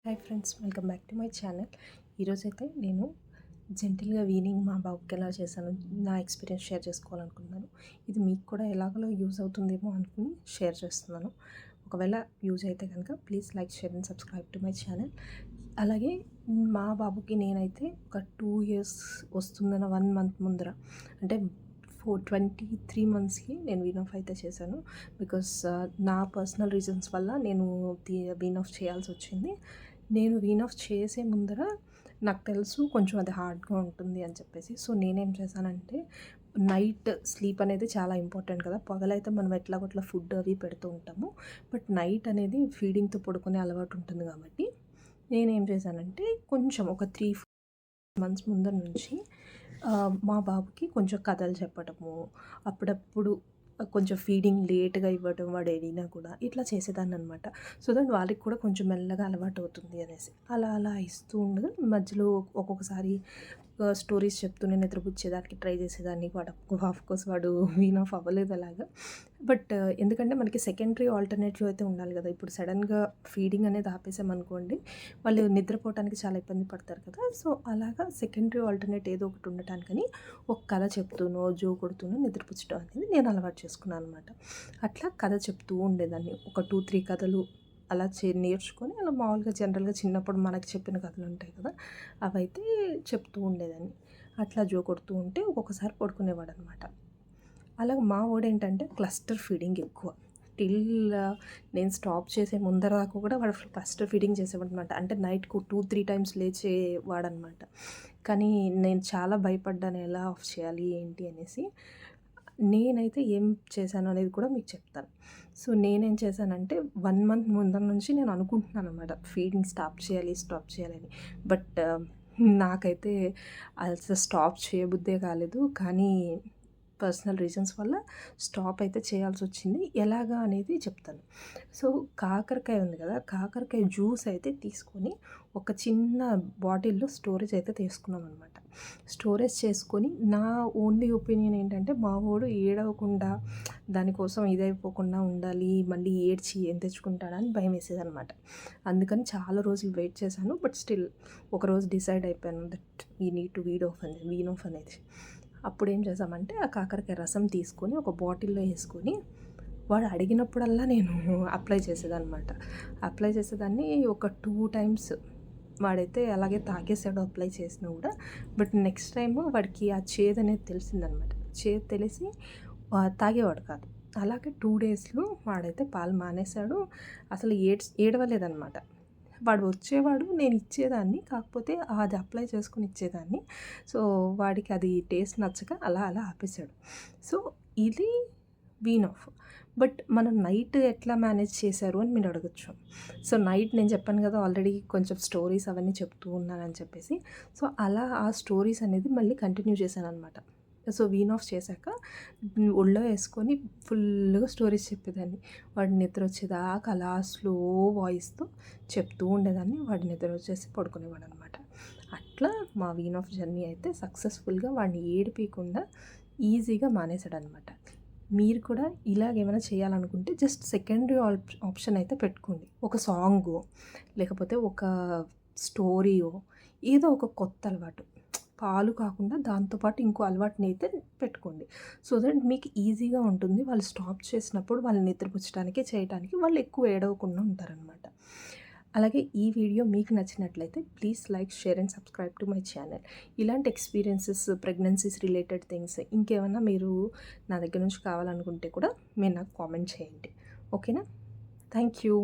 Hi friends, welcome back to my channel. ఈరోజైతే నేను జెంటిల్గా weaning మా బాబుకి ఎలా చేశాను నా ఎక్స్పీరియన్స్ షేర్ చేసుకోవాలనుకుంటున్నాను. ఇది మీకు కూడా ఎలాగో యూజ్ అవుతుందేమో అనుకుని షేర్ చేస్తున్నాను. ఒకవేళ యూజ్ అయితే కనుక please like, share and subscribe to my channel. అలాగే మా బాబుకి నేనైతే ఒక 2 years వస్తుందన్న 1 month ముందర, అంటే 23 monthsకి నేను వీన్ ఆఫ్ అయితే చేశాను. బికాస్ నా పర్సనల్ రీజన్స్ వల్ల నేను వీన్ ఆఫ్ చేయాల్సి వచ్చింది. నేను వీన్ ఆఫ్ చేసే ముందర నాకు తెలుసు కొంచెం అది హార్డ్గా ఉంటుంది అని చెప్పేసి. సో నేనేం చేశానంటే, నైట్ స్లీప్ అనేది చాలా ఇంపార్టెంట్ కదా. పగలైతే మనం ఎట్లాగొట్లా ఫుడ్ అవి పెడుతూ ఉంటాము, బట్ నైట్ అనేది ఫీడింగ్తో పడుకునే అలవాటు ఉంటుంది కాబట్టి నేనేం చేశానంటే, కొంచెం ఒక 3-4 months ముందర నుంచి మా బాబుకి కొంచెం కథలు చెప్పడము, అప్పుడప్పుడు కొంచెం ఫీడింగ్ లేట్గా ఇవ్వడం వాడు ఏడినా కూడా ఇట్లా చేసేదాన్ని అనమాట. సో దట్ వాళ్ళకి కూడా కొంచెం మెల్లగా అలవాటు అవుతుంది అనేసి అలా అలా ఇస్తూ ఉండగా మధ్యలో ఒక్కొక్కసారి స్టోరీస్ చెప్తూనే నిద్రపుచ్చేదానికి ట్రై చేసేదాన్ని. వాడు ఆఫ్కోర్స్ వాడు వీన్ ఆఫ్ అవ్వలేదు అలాగా. బట్ ఎందుకంటే మనకి సెకండరీ ఆల్టర్నేటివ్ అయితే ఉండాలి కదా. ఇప్పుడు సడన్గా ఫీడింగ్ అనేది ఆపేసామనుకోండి, వాళ్ళు నిద్రపోవడానికి చాలా ఇబ్బంది పడతారు కదా. సో అలాగా సెకండరీ ఆల్టర్నేట్ ఏదో ఒకటి ఉండటానికని ఒక కథ చెప్తూనో జో కొడుతూనో నిద్రపుచ్చడం అనేది నేను అలవాటు చేసుకున్నాను అనమాట. అట్లా కథ చెప్తూ ఉండేదాన్ని. ఒక 2-3 కథలు అలా నేర్చుకొని అలా మామూలుగా జనరల్గా చిన్నప్పుడు మనకి చెప్పిన కథలు ఉంటాయి కదా, అవైతే చెప్తూ ఉండేదాన్ని. అట్లా జో కొడుతూ ఉంటే ఒక్కొక్కసారి పడుకునేవాడు అనమాట. అలాగే మా వాడేంటంటే క్లస్టర్ ఫీడింగ్ ఎక్కువ. టిల్ నేను స్టాప్ చేసే ముందర దాకా కూడా వాడు క్లస్టర్ ఫీడింగ్ చేసేవాడు అనమాట. అంటే నైట్కు 2-3 times లేచేవాడనమాట. కానీ నేను చాలా భయపడ్డాను, ఎలా ఆఫ్ చేయాలి ఏంటి అనేసి. నేనైతే ఏం చేశాను అనేది కూడా మీకు చెప్తాను. సో నేనేం చేశానంటే, 1 month ముందర నుంచి నేను అనుకుంటున్నాను అనమాట, ఫీడింగ్ స్టాప్ చేయాలని. బట్ నాకైతే అసలు స్టాప్ చేయబుద్దే కాలేదు. కానీ పర్సనల్ రీజన్స్ వల్ల స్టాప్ అయితే చేయాల్సి వచ్చింది. ఎలాగా అనేది చెప్తాను. సో కాకరకాయ ఉంది కదా, కాకరకాయ జ్యూస్ అయితే తీసుకొని ఒక చిన్న బాటిల్లో స్టోరేజ్ అయితే తీసుకున్నాం అనమాట. స్టోరేజ్ చేసుకొని నా ఓన్లీ ఒపీనియన్ ఏంటంటే, మా వాడు ఏడవకుండా దానికోసం ఇదైపోకుండా ఉండాలి, మళ్ళీ ఏడ్చి ఏం తెచ్చుకుంటాడని భయం వేసేదనమాట. అందుకని చాలా రోజులు వెయిట్ చేశాను. బట్ స్టిల్ ఒకరోజు డిసైడ్ అయిపోయాను that we need to wean off అనేది. అప్పుడు ఏం చేసామంటే, ఆ కాకరకాయ రసం తీసుకొని ఒక బాటిల్లో వేసుకొని వాడు అడిగినప్పుడల్లా నేను అప్లై చేసేదాన్ని. ఒక 2 times వాడైతే అలాగే తాగేసాడు అప్లై చేసినా కూడా. బట్ నెక్స్ట్ టైము వాడికి ఆ చేదు అనేది తెలిసిందనమాట. చేదు తెలిసి తాగేవాడు కాదు. అలాగే 2 daysలో వాడైతే పాలు మానేశాడు. అసలు ఏడవలేదనమాట. వాడు వచ్చేవాడు, నేను ఇచ్చేదాన్ని, కాకపోతే అది అప్లై చేసుకొని ఇచ్చేదాన్ని. సో వాడికి అది టేస్ట్ నచ్చక అలా అలా ఆపేశాడు. సో ఇది వీన్ ఆఫ్. బట్ మనం నైట్ ఎట్లా మేనేజ్ చేశారు అని మీరు అడగచ్చు. సో నైట్ నేను చెప్పాను కదా ఆల్రెడీ, కొంచెం స్టోరీస్ అవన్నీ చెప్తూ ఉన్నానని చెప్పేసి. సో అలా ఆ స్టోరీస్ అనేది మళ్ళీ కంటిన్యూ చేశాను అనమాట. సో వీన్ ఆఫ్ చేశాక ఒళ్ళో వేసుకొని ఫుల్గా స్టోరీస్ చెప్పేదాన్ని. వాడు నిద్ర వచ్చేదాకా అలా స్లో వాయిస్తో చెప్తూ ఉండేదాన్ని. వాడు నిద్ర వచ్చేసి పడుకునేవాడు అనమాట. అట్లా మా వీన్ ఆఫ్ జర్నీ అయితే సక్సెస్ఫుల్గా వాడిని ఏడిపించకుండా ఈజీగా మానేశాడు అనమాట. మీరు కూడా ఇలాగేమైనా చేయాలనుకుంటే జస్ట్ సెకండరీ ఆప్షన్ అయితే పెట్టుకోండి. ఒక సాంగో, లేకపోతే ఒక స్టోరీయో, ఏదో ఒక కొత్త అలవాటు. పాలు కాకుండా దాంతోపాటు ఇంకో అలవాటుని అయితే పెట్టుకోండి. సో దట్ మీకు ఈజీగా ఉంటుంది. వాళ్ళు స్టాప్ చేసినప్పుడు వాళ్ళని నిద్రపుచ్చడానికి చేయడానికి వాళ్ళు ఎక్కువ ఏడవకుండా ఉంటారనమాట. అలాగే ఈ వీడియో మీకు నచ్చినట్లయితే please like, share and subscribe to my channel. ఇలాంటి ఎక్స్పీరియన్సెస్, ప్రెగ్నెన్సీస్ రిలేటెడ్ థింగ్స్ ఇంకేమైనా మీరు నా దగ్గర నుంచి కావాలనుకుంటే కూడా మీరు నాకు కామెంట్ చేయండి. ఓకేనా? Thank you.